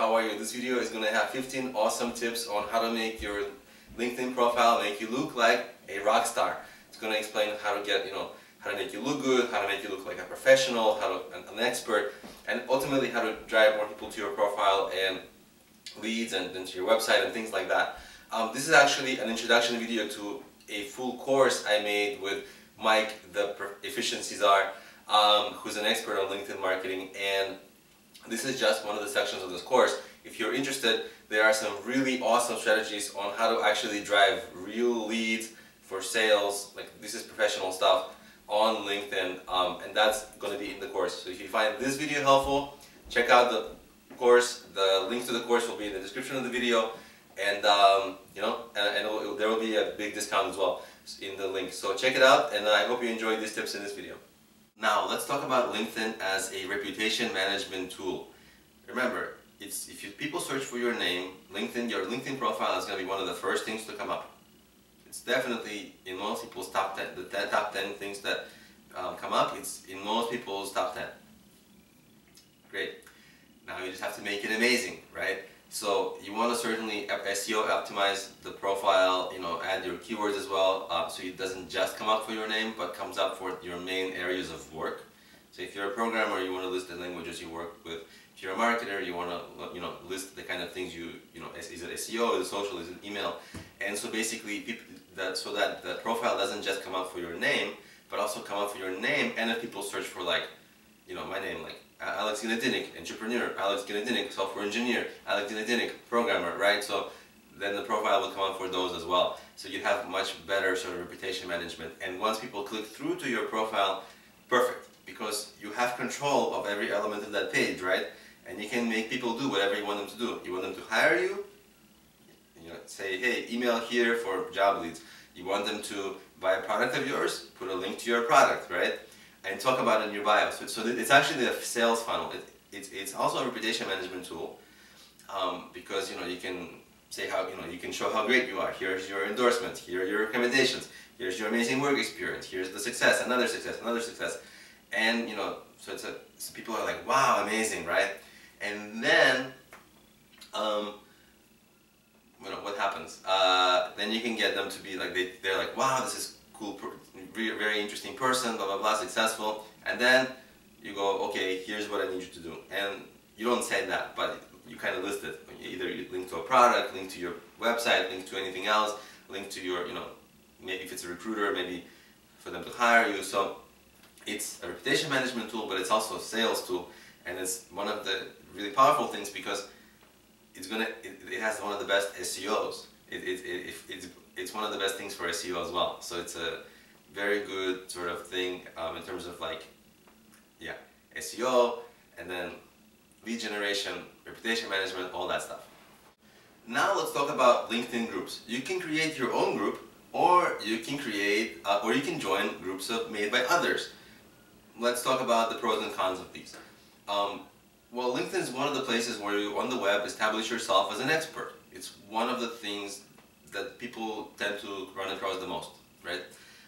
how are you? This video is going to have 15 awesome tips on how to make your LinkedIn profile make you look like a rock star. It's going to explain how to get, how to make you look good, how to make you look like a professional, an expert, and ultimately how to drive more people to your profile and leads and to your website and things like that. This is actually an introduction video to a full course I made with Mike, the Efficiency Czar, who's an expert on LinkedIn marketing, and this is just one of the sections of this course. If you're interested, there are some really awesome strategies on how to actually drive real leads for sales, like this is professional stuff, on LinkedIn, and that's going to be in the course. So if you find this video helpful, check out the course. The link to the course will be in the description of the video, and there will be a big discount as well in the link. So check it out, and I hope you enjoyed these tips in this video. Now let's talk about LinkedIn as a reputation management tool. Remember, if people search for your name, your LinkedIn profile is going to be one of the first things to come up. It's definitely in most people's top 10, the top 10 things that come up. It's in most people's top 10. Great. Now you just have to make it amazing, right? So you want to certainly SEO optimize the profile, add your keywords as well, so it doesn't just come up for your name, but comes up for your main areas of work. So if you're a programmer, you want to list the languages you work with. If you're a marketer, you want to, list the kind of things is it SEO, is it social, is it email? And so basically, so that the profile doesn't just come up for your name, but also come up for your name, and if people search for my name, like Alex Gnedinik, entrepreneur, Alex Gnedinik, software engineer, Alex Gnedinik, programmer, right? So then the profile will come up for those as well. So you have much better sort of reputation management. And once people click through to your profile, perfect, because you have control of every element of that page, right? And you can make people do whatever you want them to do. You want them to hire you, say, hey, email here for job leads. You want them to buy a product of yours, put a link to your product, right? And talk about it in your bio. So it's actually a sales funnel. It's also a reputation management tool, because you can say how you can show how great you are. Here's your endorsement. Here are your recommendations. Here's your amazing work experience. Here's the success, another success, another success, and so people are like, wow, amazing, right? And then what happens? Then you can get them to be like they're like, wow, this is cool, very interesting person, blah blah blah, successful, and then you go, okay, here's what I need you to do, and you don't say that, but you kind of list it. Either you link to a product, link to your website, link to anything else, link to your, maybe if it's a recruiter, maybe for them to hire you. So it's a reputation management tool, but it's also a sales tool, and it's one of the really powerful things because it has one of the best SEOs. It's one of the best things for SEO as well. So it's a very good sort of thing in terms of SEO, and then lead generation, reputation management, all that stuff. Now let's talk about LinkedIn groups. You can create your own group, or you can join groups made by others. Let's talk about the pros and cons of these. Well, LinkedIn is one of the places where you, on the web, establish yourself as an expert. It's one of the things that people tend to run across the most, right?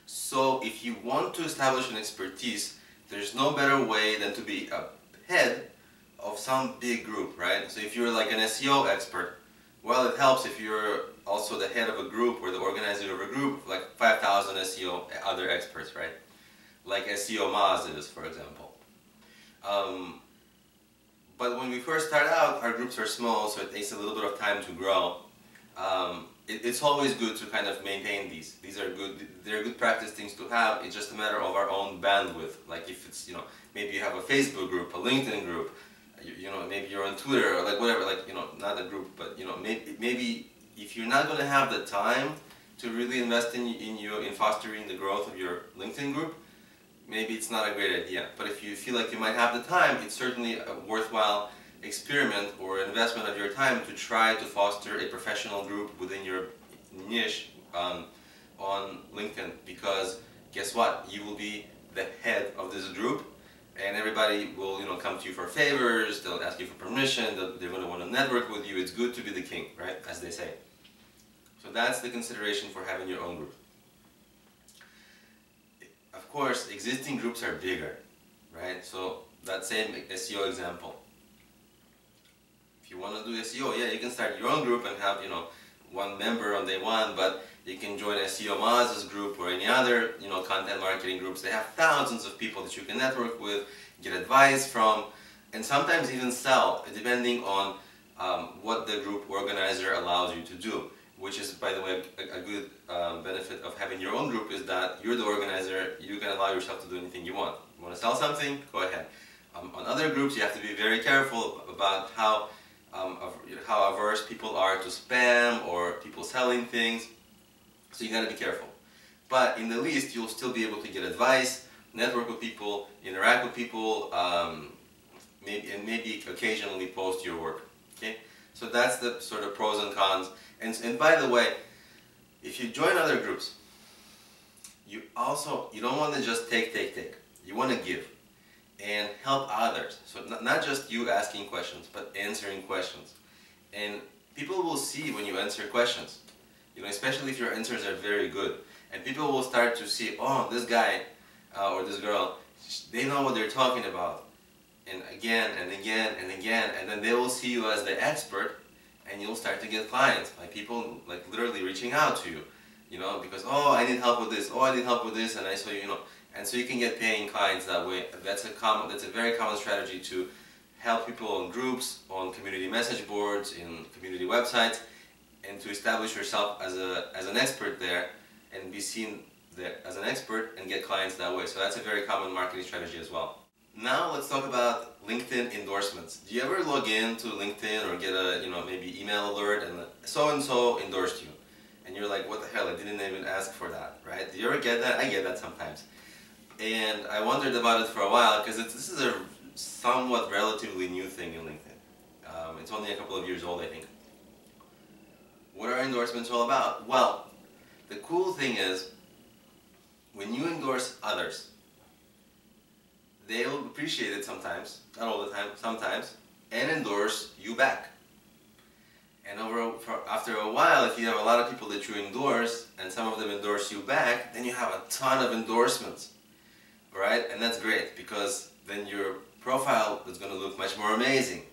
So if you want to establish an expertise, there's no better way than to be a head of some big group, right? So if you're like an SEO expert, well, it helps if you're also the head of a group or the organizer of a group, like 5,000 SEO other experts, right? Like SEO Moz is, for example. But when we first start out, our groups are small, so it takes a little bit of time to grow. It's always good to kind of maintain these. They're good practice things to have. It's just a matter of our own bandwidth. Like if it's, maybe you have a Facebook group, a LinkedIn group, maybe you're on Twitter, or like whatever, not a group, but maybe if you're not going to have the time to really invest in fostering the growth of your LinkedIn group, maybe it's not a great idea. But if you feel like you might have the time, it's certainly a worthwhile experiment or investment of your time to try to foster a professional group within your niche on LinkedIn, because guess what? You will be the head of this group, and everybody will come to you for favors, they'll ask you for permission, they're going to want to network with you. It's good to be the king, right, as they say. So that's the consideration for having your own group. Of course, existing groups are bigger, right? So that same SEO example, If you want to do SEO, yeah, you can start your own group and have, you know, one member on day one, but you can join SEO Maz's group or any other, you know, content marketing groups. They have thousands of people that you can network with, get advice from, and sometimes even sell, depending on what the group organizer allows you to do. Which is, by the way, a good benefit of having your own group is that you're the organizer, you can allow yourself to do anything you want. You want to sell something? Go ahead. On other groups, you have to be very careful about how averse people are to spam or people selling things. So you got to be careful. But in the least, you'll still be able to get advice, network with people, interact with people, maybe occasionally post your work. Okay? So that's the sort of pros and cons. And by the way, if you join other groups, you don't want to just take. You want to give and help others. So not just you asking questions, but answering questions. And people will see when you answer questions, you know, especially if your answers are very good. And people will start to see, oh, this guy or this girl, they know what they're talking about. And again and again and again, and then they will see you as the expert. And you'll start to get clients, like people like literally reaching out to you, you know, because, oh, I need help with this, oh, I need help with this, and I saw you, you know, and so you can get paying clients that way. That's a very common strategy to help people on groups, on community message boards, in community websites, and to establish yourself as an expert there and be seen there as an expert and get clients that way. So that's a very common marketing strategy as well. Now let's talk about LinkedIn endorsements. Do you ever log in to LinkedIn or get a, you know, maybe email alert and so-and-so endorsed you? And you're like, what the hell, I didn't even ask for that, right? Do you ever get that? I get that sometimes. And I wondered about it for a while because this is a somewhat relatively new thing in LinkedIn. It's only a couple of years old, I think. What are endorsements all about? Well, the cool thing is, when you endorse others, they'll appreciate it sometimes, not all the time, sometimes, and endorse you back. And after a while, if you have a lot of people that you endorse, and some of them endorse you back, then you have a ton of endorsements, right? And that's great, because then your profile is going to look much more amazing.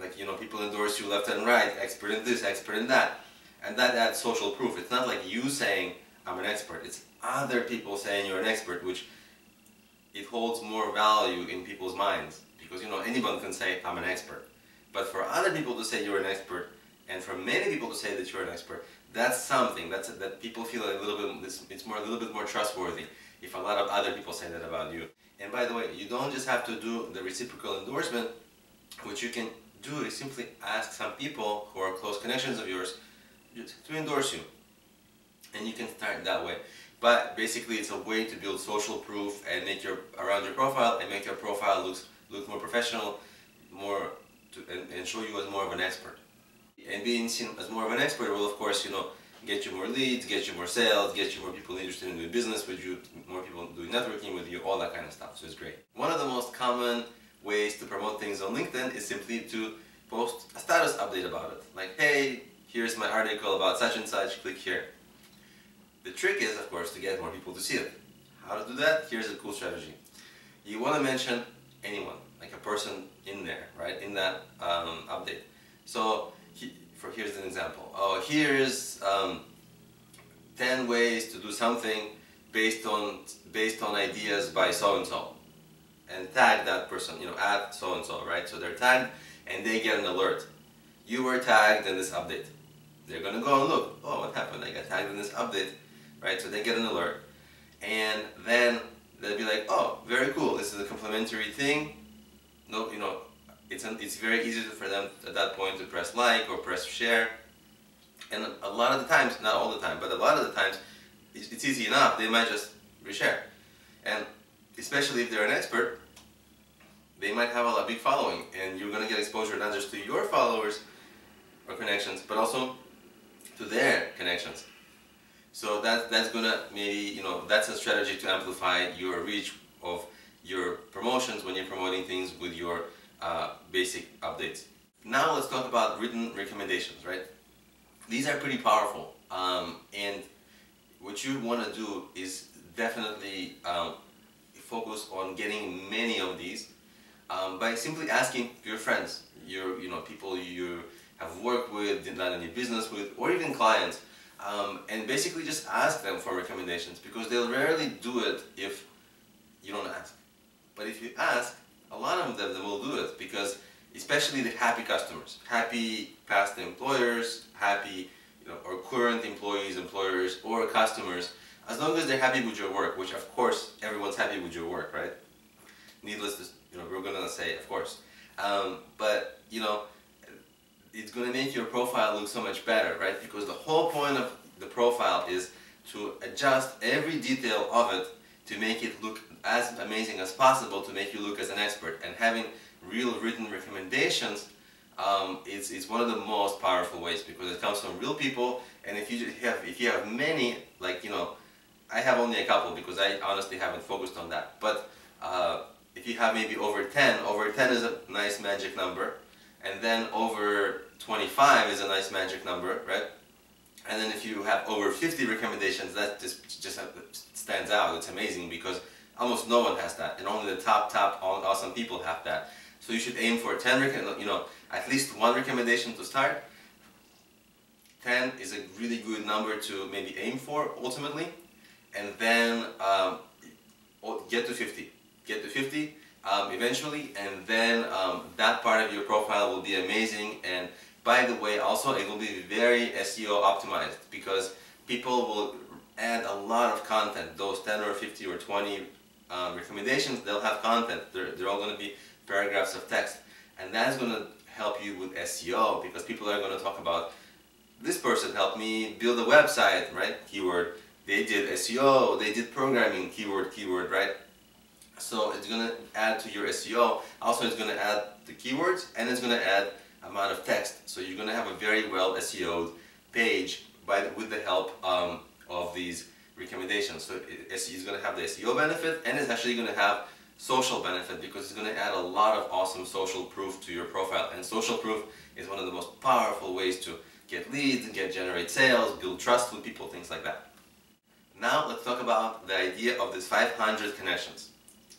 Like, you know, people endorse you left and right, expert in this, expert in that. And that adds social proof. It's not like you saying, I'm an expert. It's other people saying you're an expert, which it holds more value in people's minds, because, you know, anyone can say I'm an expert, but for other people to say you're an expert, and for many people to say that you're an expert, that's something that people feel a little bit. It's a little bit more trustworthy if a lot of other people say that about you. And by the way, you don't just have to do the reciprocal endorsement. What you can do is simply ask some people who are close connections of yours to endorse you, and you can start that way. But basically, it's a way to build social proof and make around your profile and make your profile look more professional, and show you as more of an expert. And being seen as more of an expert will, of course, you know, get you more leads, get you more sales, get you more people interested in doing business with you, more people doing networking with you, all that kind of stuff. So it's great. One of the most common ways to promote things on LinkedIn is simply to post a status update about it. Like, hey, here's my article about such and such, click here. The trick is, of course, to get more people to see it. How to do that? Here's a cool strategy. You want to mention anyone, like a person in there, right, in that update. So, here's an example. Oh, here's 10 ways to do something based on ideas by so-and-so. And tag that person, you know, at so-and-so, right? So they're tagged and they get an alert. You were tagged in this update. They're going to go and look. Oh, what happened? I got tagged in this update. Right, so they get an alert, and then they'll be like, "Oh, very cool! This is a complimentary thing." No, you know, it's very easy for them at that point to press like or press share. And a lot of the times, not all the time, but a lot of the times, it's easy enough. They might just reshare, and especially if they're an expert, they might have a big following, and you're gonna get exposure not just to your followers or connections, but also to their connections. So that's gonna maybe, you know, that's a strategy to amplify your reach of your promotions when you're promoting things with your basic updates. Now let's talk about written recommendations, right? These are pretty powerful, and what you want to do is definitely focus on getting many of these. by simply asking your friends, people you have worked with, done any business with, or even clients, and basically just ask them for recommendations, because they'll rarely do it if you don't ask. But if you ask, a lot of them will do it, because especially the happy customers, happy past employers, happy or current employees, employers, or customers, as long as they're happy with your work, which of course everyone's happy with your work, right? Needless to, we're gonna say, of course. But it's gonna make your profile look so much better, right? Because the whole point of the profile is to adjust every detail of it to make it look as amazing as possible, to make you look as an expert. And having real written recommendations, it's one of the most powerful ways, because it comes from real people. And if you have many, like I have only a couple because I honestly haven't focused on that. But if you have maybe over 10 is a nice magic number, and then over 25 is a nice magic number, right? And then if you have over 50 recommendations, that just stands out. It's amazing, because almost no one has that, and only the top awesome people have that. So you should aim for 10, at least one recommendation to start. 10 is a really good number to maybe aim for ultimately, and then get to 50. Get to 50 eventually, and then that part of your profile will be amazing. And by the way, also it will be very SEO optimized, because people will add a lot of content. Those 10 or 50 or 20 recommendations, they'll have content. They're all going to be paragraphs of text, and that's going to help you with SEO, because people are going to talk about, this person helped me build a website, right? Keyword. They did SEO, they did programming, keyword, right? So it's going to add to your SEO. Also, it's going to add the keywords, and it's going to add amount of text. So you're going to have a very well SEO'd page with the help of these recommendations. So it's going to have the SEO benefit, and it's actually going to have social benefit, because it's going to add a lot of awesome social proof to your profile. And social proof is one of the most powerful ways to get leads, generate sales, build trust with people, things like that. Now let's talk about the idea of these 500 connections.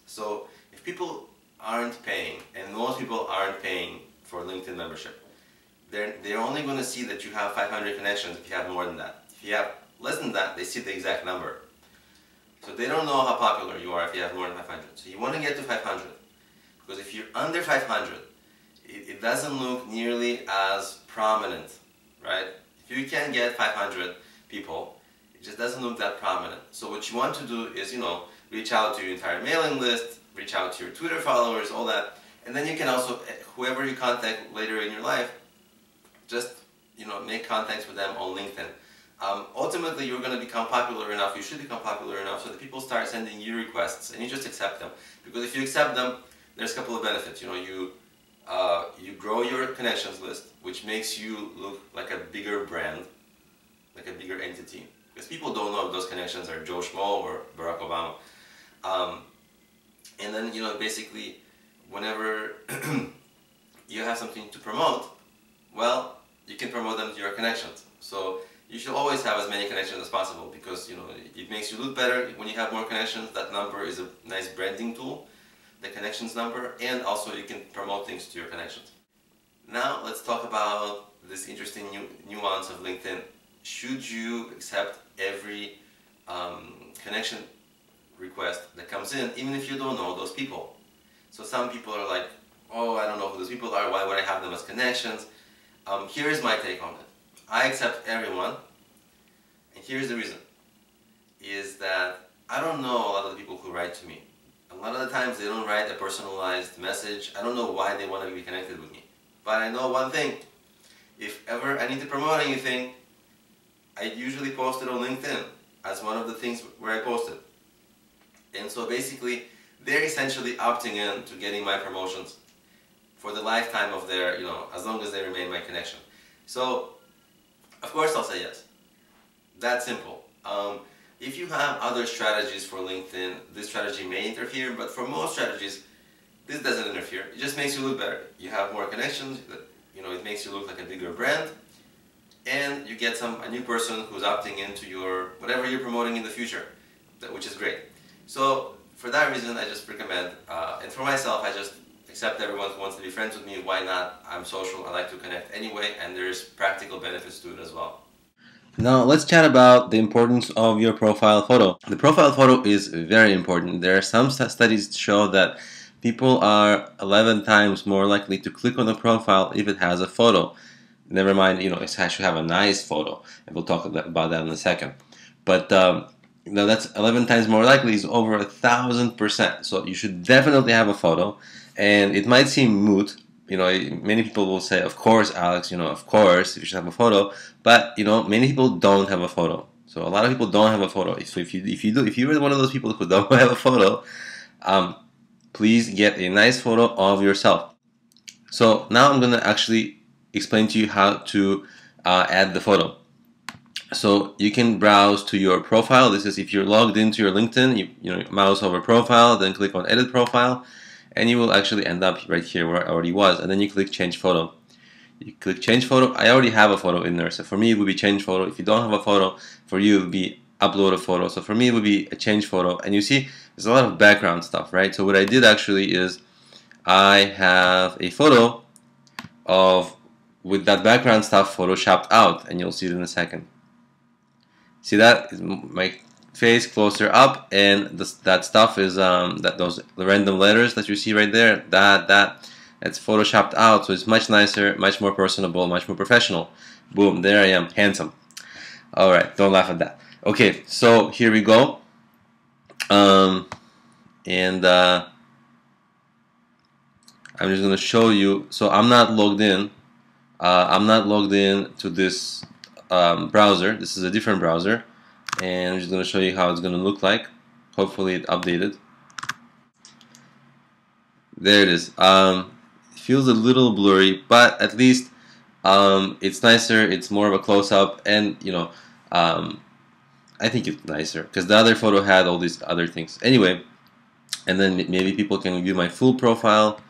So if people aren't paying, and most people aren't paying for LinkedIn membership, they're only going to see that you have 500 connections if you have more than that. If you have less than that, they see the exact number. So they don't know how popular you are if you have more than 500. So you want to get to 500, because if you're under 500, it doesn't look nearly as prominent, right? If you can get 500 people, it just doesn't look that prominent. So what you want to do is, reach out to your entire mailing list, reach out to your Twitter followers, all that. And then you can also, whoever you contact later in your life, just, make contacts with them on LinkedIn. Ultimately, you're going to become popular enough, you should become popular enough so that people start sending you requests, and you just accept them. Because if you accept them, there's a couple of benefits. You grow your connections list, which makes you look like a bigger brand, like a bigger entity. Because people don't know if those connections are Joe Schmo or Barack Obama. And then, basically, whenever you have something to promote, well, you can promote them to your connections. So you should always have as many connections as possible, because, it makes you look better when you have more connections. That number is a nice branding tool, the connections number, and also you can promote things to your connections. Now, let's talk about this interesting nuance of LinkedIn. Should you accept every connection request that comes in, even if you don't know those people? So some people are like, oh, I don't know who those people are, why would I have them as connections? Here's my take on it. I accept everyone, and here's the reason, is that I don't know a lot of the people who write to me. A lot of the times they don't write a personalized message. I don't know why they want to be connected with me. But I know one thing, if ever I need to promote anything, I usually post it on LinkedIn as one of the things where I post it. And so basically, they're essentially opting in to getting my promotions for the lifetime of their, as long as they remain my connection. So, of course I'll say yes. That simple. If you have other strategies for LinkedIn, this strategy may interfere, but for most strategies, this doesn't interfere. It just makes you look better. You have more connections, it makes you look like a bigger brand, and you get a new person who's opting into whatever you're promoting in the future, which is great. So for that reason, I just recommend, and for myself, I just Except everyone wants to be friends with me. Why not? I'm social. I like to connect anyway, and there's practical benefits to it as well. Now let's chat about the importance of your profile photo. The profile photo is very important. There are some studies show that people are 11 times more likely to click on the profile if it has a photo. Never mind, it has to have a nice photo, and we'll talk about that in a second. But that's 11 times more likely is over 1,000%. So you should definitely have a photo, and it might seem moot. Many people will say, "Of course, Alex. Of course, you should have a photo." But many people don't have a photo. So a lot of people don't have a photo. So if you are one of those people who don't have a photo, please get a nice photo of yourself. So now I'm gonna actually explain to you how to add the photo. So you can browse to your profile. This is if you're logged into your LinkedIn. You mouse over profile, then click on edit profile, and you will actually end up right here where I already was. And then you click change photo. You click change photo. I already have a photo in there. So for me, it would be change photo. If you don't have a photo, for you, it would be upload a photo. So for me, it would be a change photo. And you see, there's a lot of background stuff, right? So what I did actually is I have a photo of with that background stuff photoshopped out, and you'll see it in a second. See that? My face closer up, and that stuff is the random letters that you see right there. That's photoshopped out, so it's much nicer, much more personable, much more professional. Boom! There I am, handsome. All right, don't laugh at that. Okay, so here we go. And I'm just gonna show you. So I'm not logged in. I'm not logged in to this browser. This is a different browser, and I'm just going to show you how it's going to look like. Hopefully it updated. There it is. It feels a little blurry, but at least it's nicer. It's more of a close-up, and I think it's nicer because the other photo had all these other things. Anyway, and then maybe people can view my full profile.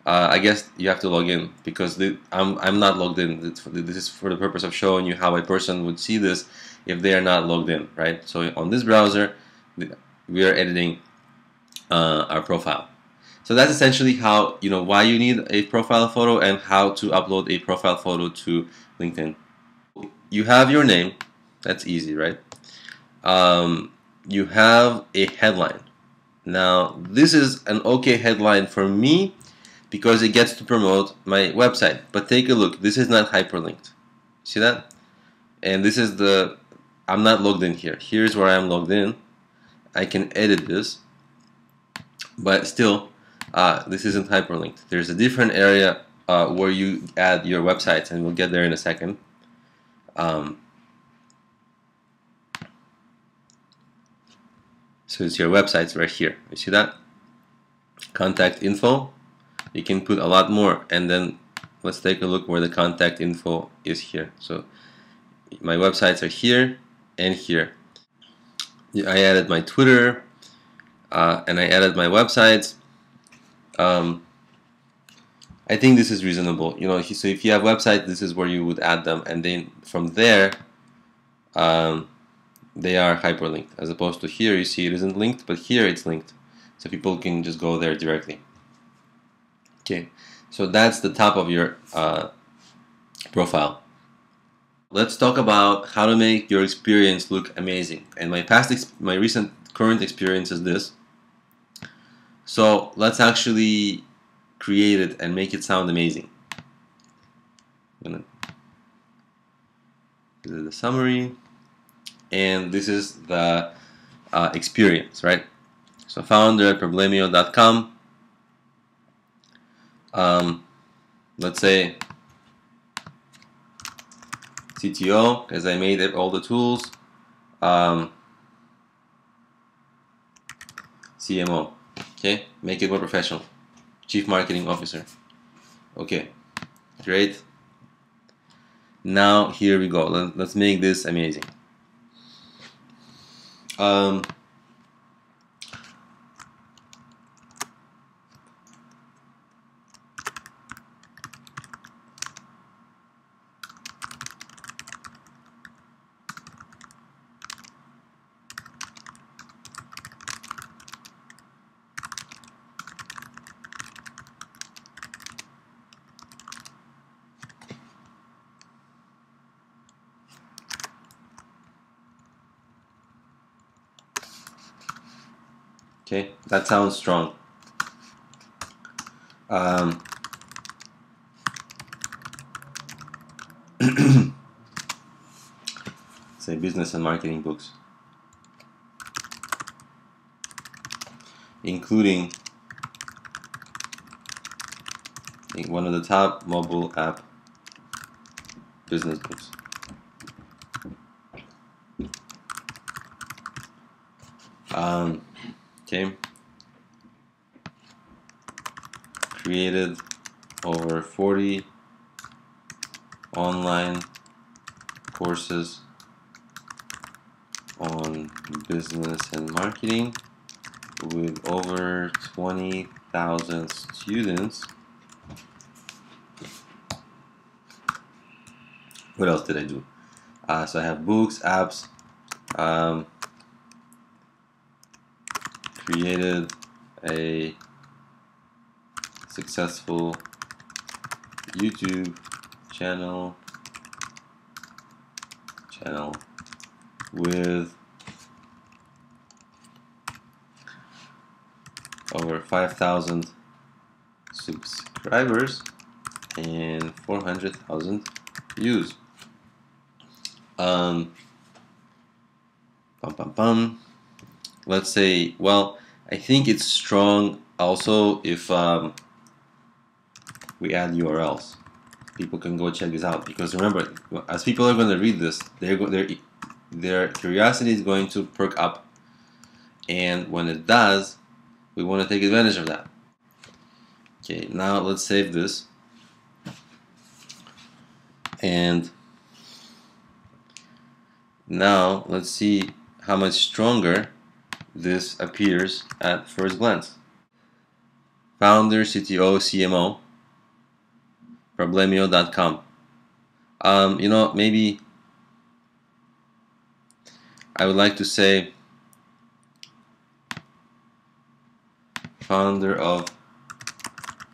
I guess you have to log in because I'm not logged in. This is for the purpose of showing you how a person would see this if they are not logged in, right? So on this browser, we are editing our profile. So that's essentially how, why you need a profile photo and how to upload a profile photo to LinkedIn. You have your name. That's easy, right? You have a headline. Now, this is an okay headline for me because it gets to promote my website. But take a look. This is not hyperlinked. See that? And this is I'm not logged in here. Here's where I'm logged in. I can edit this. But still, this isn't hyperlinked. There's a different area where you add your websites, and we'll get there in a second. So it's your websites right here. You see that? Contact info. You can put a lot more, and then let's take a look where the contact info is here. So my websites are here and here. I added my Twitter and I added my websites. I think this is reasonable. So if you have website, this is where you would add them, and then from there they are hyperlinked, as opposed to here you see it isn't linked, but here it's linked, so people can just go there directly. Okay, so that's the top of your profile. Let's talk about how to make your experience look amazing. And my recent current experience is this. So let's actually create it and make it sound amazing. This is the summary, and this is the experience, right? So founder@problemio.com. Let's say CTO, because I made all the tools. CMO, okay, make it more professional. Chief Marketing Officer. Okay, great. Now here we go. Let's make this amazing. Okay, that sounds strong. Say business and marketing books, including one of the top mobile app business books. Okay, created over 40 online courses on business and marketing with over 20,000 students. What else did I do? So I have books, apps, created a successful YouTube channel with over 5,000 subscribers and 400,000 views. Let's say, well, I think it's strong also if we add URLs. People can go check this out, because remember, as people are going to read this, their curiosity is going to perk up, and when it does, we want to take advantage of that. Okay, now let's save this, and now let's see how much stronger this appears at first glance. Founder, CTO, CMO, Problemio.com. You know, maybe I would like to say founder of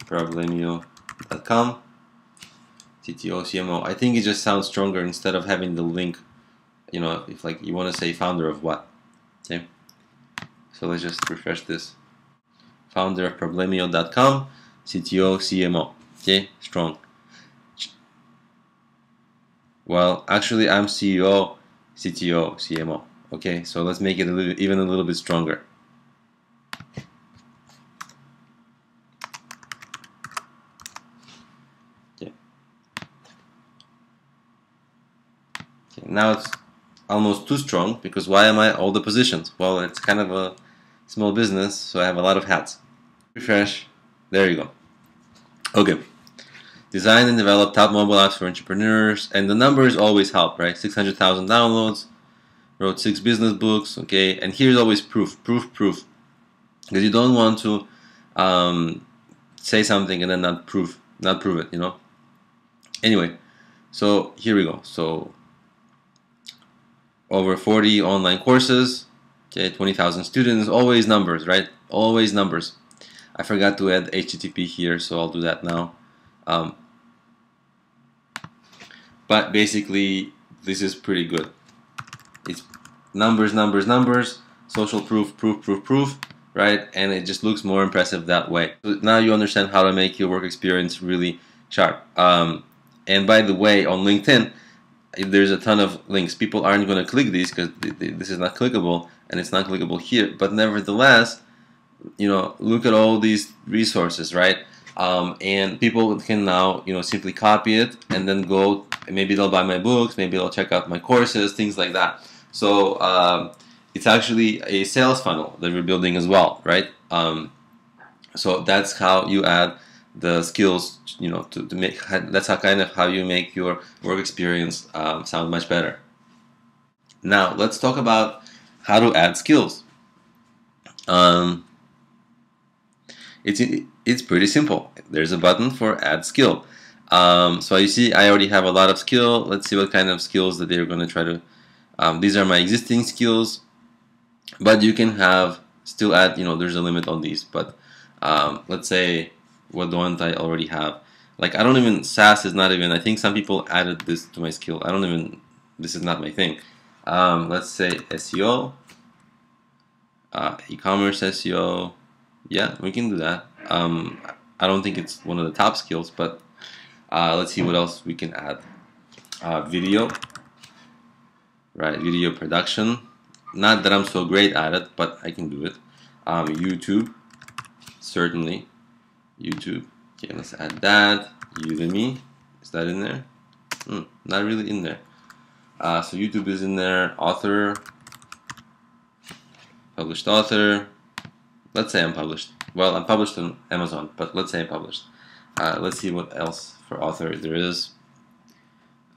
Problemio.com, CTO, CMO. I think it just sounds stronger instead of having the link. You know, if like you want to say founder of what. Okay, so let's just refresh this. Founder of Problemio.com, CTO, CMO. Okay, strong. Well, actually, I'm CEO, CTO, CMO. Okay, so let's make it even a little bit stronger. Okay. Okay, now it's almost too strong, because why am I all the positions? Well, it's kind of a small business, so I have a lot of hats. Refresh. There you go. Okay. Design and develop top mobile apps for entrepreneurs, and the numbers always help, right? 600,000 downloads, wrote 6 business books, okay? And here's always proof, because you don't want to say something and then not prove it, you know? Anyway, so here we go. So over 40 online courses, okay, 20,000 students, always numbers, right? Always numbers. I forgot to add HTTP here, so I'll do that now. But basically, this is pretty good. It's numbers, numbers, numbers, social proof, proof, right? And it just looks more impressive that way. So now you understand how to make your work experience really sharp. And by the way, on LinkedIn, there's a ton of links. People aren't going to click these because this is not clickable, and it's not clickable here. But nevertheless, you know, look at all these resources, right? And people can now, you know, simply copy it and then go. Maybe they'll buy my books. Maybe they'll check out my courses, things like that. So it's actually a sales funnel that we're building as well, right? So that's how you add the skills, you know, to make. That's how kind of how you make your work experience sound much better. Now let's talk about how to add skills. It's pretty simple. There's a button for add skill. So you see, I already have a lot of skill. Let's see what kind of skills that they're going to try to. These are my existing skills, but you can have still add. You know, there's a limit on these, but let's say what the ones I already have. Like I don't even SaaS is not even. I think some people added this to my skill. I don't even. This is not my thing. Let's say SEO. e-commerce SEO. Yeah, we can do that. I don't think it's one of the top skills, but let's see what else we can add. Video, right? Video production. Not that I'm so great at it, but I can do it. YouTube, certainly. YouTube. Okay, let's add that. Udemy. Is that in there? Not really in there. So YouTube is in there. Author. Published author. Let's say I'm published. Well, I'm published on Amazon, but let's say I'm published. Let's see what else for author there is.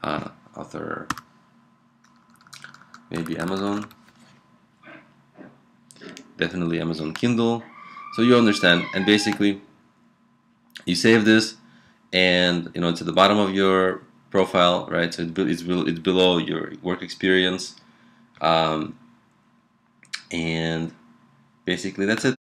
Author. Maybe Amazon. Definitely Amazon Kindle. So you understand, and basically you save this, and it's at the bottom of your profile, right? So it's below your work experience, and basically that's it.